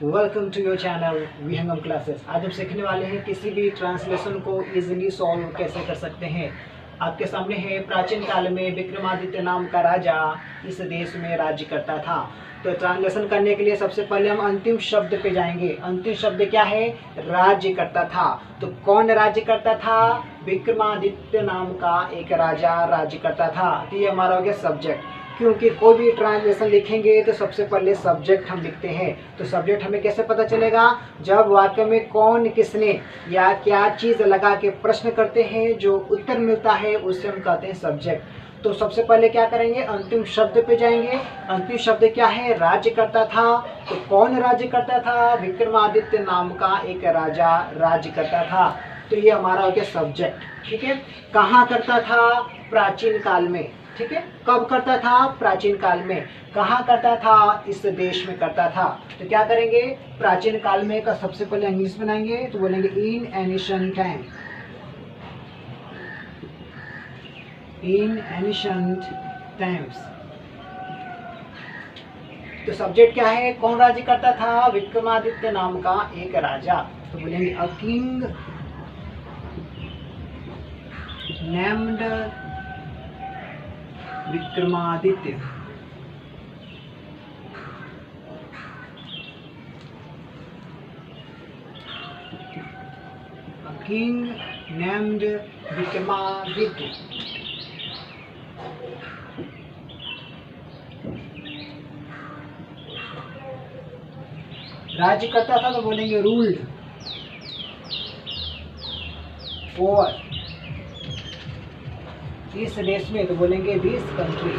Welcome to your channel विहंगम classes. आज हम सीखने वाले हैं किसी भी ट्रांसलेशन को इजीली सॉल्व कैसे कर सकते हैं। आपके सामने है, प्राचीन काल में विक्रमादित्य नाम का राजा इस देश में राज्य करता था। तो ट्रांसलेशन करने के लिए सबसे पहले हम अंतिम शब्द पे जाएंगे। अंतिम शब्द क्या है? राज्य करता था। तो कौन राज्य करता था? विक्रमादित्य नाम का एक राजा राज्य करता था। तो ये हमारा हो गया सब्जेक्ट। क्योंकि कोई भी ट्रांसलेशन लिखेंगे तो सबसे पहले सब्जेक्ट हम लिखते हैं। तो सब्जेक्ट हमें कैसे पता चलेगा? जब वाक्य में कौन, किसने या क्या चीज़ लगा के प्रश्न करते हैं, जो उत्तर मिलता है उससे हम कहते हैं सब्जेक्ट। तो सबसे पहले क्या करेंगे? अंतिम शब्द पे जाएंगे। अंतिम शब्द क्या है? राज्य करता था। तो कौन राज्य करता था? विक्रमादित्य नाम का एक राजा राज्य करता था। तो ये हमारा हो गया सब्जेक्ट। ठीक है। कहाँ करता था? प्राचीन काल में। ठीक है। कब करता था? प्राचीन काल में। कहाँ करता था? इस देश में करता था। तो क्या करेंगे? प्राचीन काल में का सबसे पहले इंग्लिश बनाएंगे तो बोलेंगे इन एनिशंट टाइम। इन एनिशंट टाइम्स। तो सब्जेक्ट क्या है? कौन राज्य करता था? विक्रमादित्य नाम का एक राजा। तो बोलेंगे a king named Vikramaditya. A king named Vikramaditya. राज्य करता था तो बोलेंगे रूल्ड ओवर इस देश में। तो बोलेंगे this country.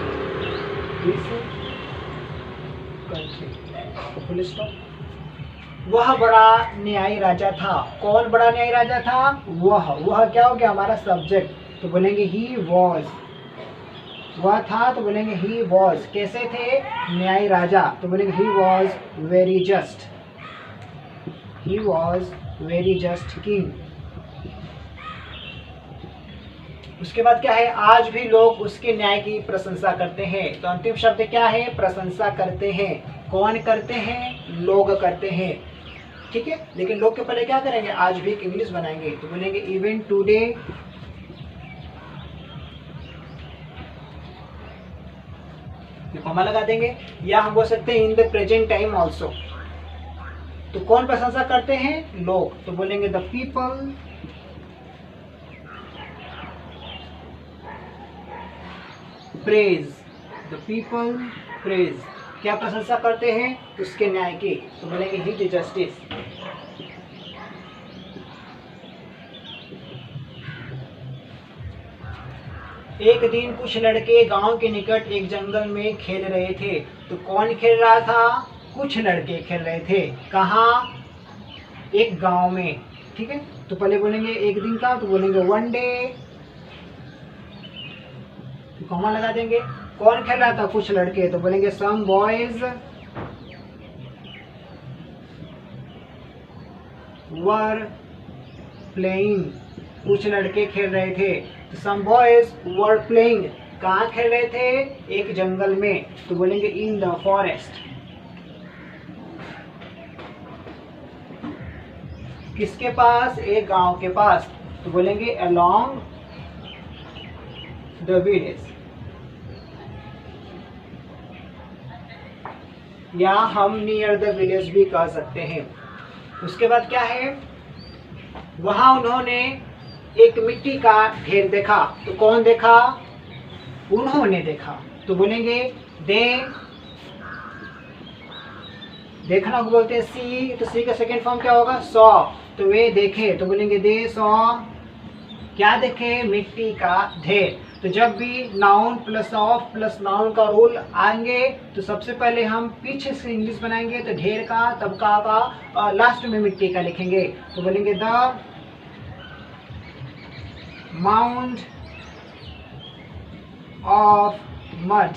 This country. Full stop. वह बड़ा न्यायी राजा था। कौन बड़ा न्यायी राजा था? वह क्या हो गया? हमारा सब्जेक्ट। तो बोलेंगे ही वॉज। वह था तो बोलेंगे ही वॉज। कैसे थे? न्यायी राजा। तो बोलेंगे he was very just. He was very just king. उसके बाद क्या है? आज भी लोग उसके न्याय की प्रशंसा करते हैं। तो अंतिम शब्द क्या है? प्रशंसा करते हैं। कौन करते हैं? लोग करते हैं। ठीक है। लेकिन लोग के पहले क्या करेंगे? आज भी एक इंग्लिश बनाएंगे तो बोलेंगे इवन टुडे कॉमा लगा देंगे। या हम बोल सकते हैं in the present time also. तो कौन प्रशंसा करते हैं? लोग। तो बोलेंगे the people praise. The people praise. क्या प्रशंसा करते हैं? उसके न्याय की। तो बोलेंगे हिज जस्टिस। एक दिन कुछ लड़के गांव के निकट एक जंगल में खेल रहे थे। तो कौन खेल रहा था? कुछ लड़के खेल रहे थे। कहाँ? एक गांव में। ठीक है। तो पहले बोलेंगे एक दिन का तो बोलेंगे वन डे, कॉमा लगा देंगे। कौन खेल रहा था? कुछ लड़के। तो बोलेंगे सम बॉयज वर प्लेइंग। कुछ लड़के खेल रहे थे। तो सम बॉयज वर प्लेइंग। कहाँ खेल रहे थे? एक जंगल में। तो बोलेंगे इन द फॉरेस्ट। किसके पास? एक गांव के पास। तो बोलेंगे अलोंग द विलेज। या हम नियर द विलेज भी कह सकते हैं। उसके बाद क्या है? वहां उन्होंने एक मिट्टी का ढेर देखा। तो कौन देखा? उन्होंने देखा। तो बोलेंगे दे। देखना को बोलते हैं सी। तो सी का सेकेंड फॉर्म क्या होगा? सॉ। तो वे देखे। तो बोलेंगे दे सॉ। क्या देखे? मिट्टी का ढेर। तो जब भी noun plus of plus noun का रूल आएंगे तो सबसे पहले हम पीछे से इंग्लिश बनाएंगे। तो ढेर का, तबका का और लास्ट में मिट्टी का लिखेंगे। तो बोलेंगे the mound of mud.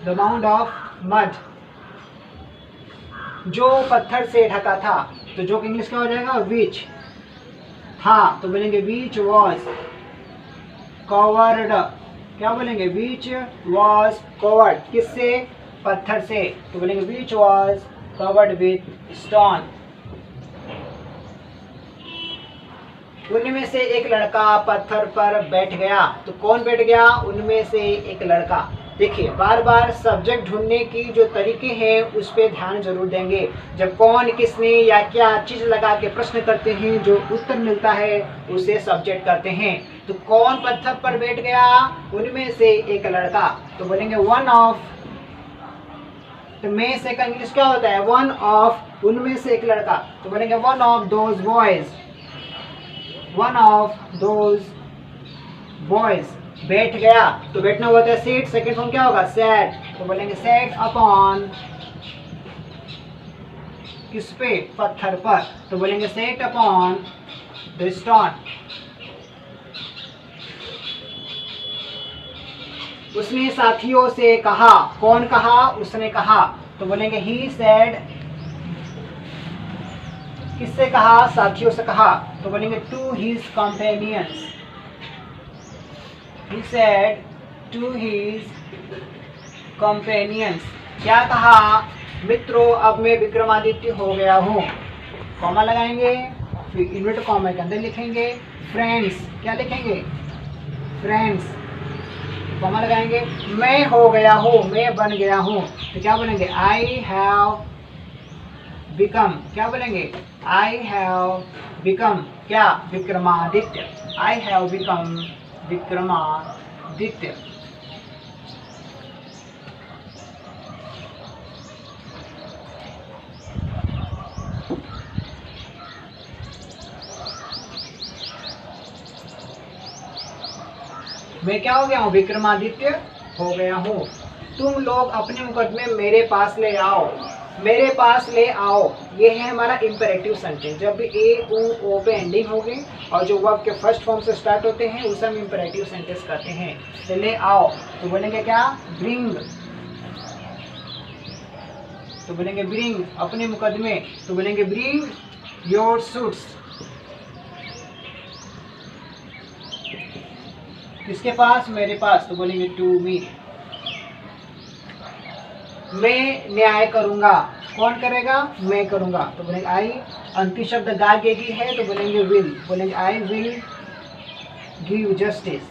The mound of mud, जो पत्थर से ढका था। तो जो इंग्लिश का हो जाएगा विच था। तो बोलेंगे विच वॉज कवर्ड। क्या बोलेंगे? Which was covered. किससे? पत्थर से। तो बोलेंगे which was covered with stone. उनमें से एक लड़का पत्थर पर बैठ गया। तो कौन बैठ गया? उनमें से एक लड़का। देखिए, बार बार सब्जेक्ट ढूंढने की जो तरीके हैं उस पर ध्यान जरूर देंगे। जब कौन, किसने या क्या चीज लगा के प्रश्न करते हैं, जो उत्तर मिलता है उसे सब्जेक्ट करते हैं। तो कौन पत्थर पर बैठ गया? उनमें से एक लड़का। तो बोलेंगे वन ऑफ। तो में से का इंग्लिश क्या होता है? One of. उनमें से एक लड़का। तो बोलेंगे one of those boys. One of those boys बैठ गया। तो बैठना होता है सीट। सेकंड फॉर्म क्या होगा? सैट। तो बोलेंगे सैट अपॉन, किस पे? पत्थर पर। तो बोलेंगे सैट अपॉन द स्टोन। उसने साथियों से कहा। कौन कहा? उसने कहा। तो बोलेंगे ही सेड। किससे कहा? साथियों से कहा। तो बोलेंगे to his companions. He said to his companions. क्या कहा? मित्रों, अब मैं विक्रमादित्य हो गया हूँ। कॉमा लगाएंगे, फिर इन्वर्टेड कॉमा के अंदर लिखेंगे फ्रेंड्स। क्या लिखेंगे? फ्रेंड्स। कॉमा लगाएंगे, मैं हो गया हूँ, मैं बन गया हूँ। तो क्या बोलेंगे? I have become. क्या बोलेंगे? आई हैव बिकम क्या? Vikramaditya. I have become Vikramaditya. मैं क्या हो गया हूँ? विक्रमादित्य हो गया हूँ। तुम लोग अपने मुकदमे मेरे पास ले आओ। मेरे पास ले आओ, ये है हमारा इंपेरेटिव सेंटेंस। जब भी ए ओ पे एंडिंग होगी और जो वर्ब के फर्स्ट फॉर्म से स्टार्ट होते हैं उसे हम इंपेरेटिव सेंटेंस कहते हैं। तो ले आओ, तो बोलेंगे क्या? ब्रिंग। तो बोलेंगे ब्रिंग अपने मुकदमे। तो बोलेंगे ब्रिंग योर सूट्स। किसके पास? मेरे पास। तो बोलेंगे टू मी। मैं न्याय करूंगा। कौन करेगा? मैं करूंगा। तो बोलेंगे आई। अंतिम शब्द गा गेगी है, तो बोलेंगे विल। बोलेंगे I will give justice.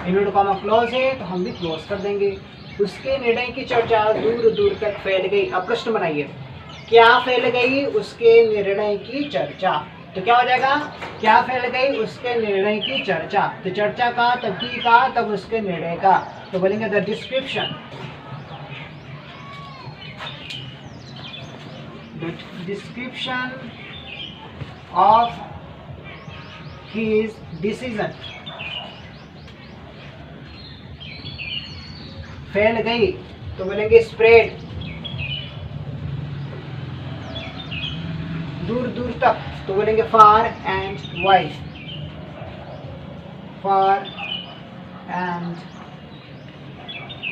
Inverted comma close है तो हम भी क्लोज कर देंगे। उसके निर्णय की चर्चा दूर दूर तक फैल गई। अब प्रश्न बनाइए, क्या फैल गई? उसके निर्णय की चर्चा। तो क्या हो जाएगा? क्या फैल गई? उसके निर्णय की चर्चा। तो चर्चा का, तब की का, तब उसके निर्णय का। तो बोलेंगे the description. The description of his decision. फैल गई तो बोलेंगे स्प्रेड। दूर दूर तक तो बोलेंगे far and wide. Far and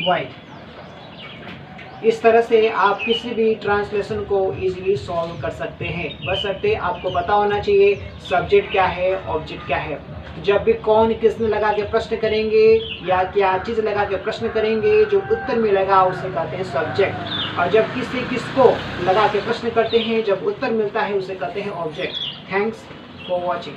wide. इस तरह से आप किसी भी ट्रांसलेशन को इजीली सॉल्व कर सकते हैं। बशर्ते आपको पता होना चाहिए सब्जेक्ट क्या है, ऑब्जेक्ट क्या है। जब भी कौन, किसने लगा के प्रश्न करेंगे या क्या चीज़ लगा के प्रश्न करेंगे, जो उत्तर मिलेगा उसे कहते हैं सब्जेक्ट। और जब किसी किसको लगा के प्रश्न करते हैं, जब उत्तर मिलता है उसे कहते हैं ऑब्जेक्ट। Thanks for watching.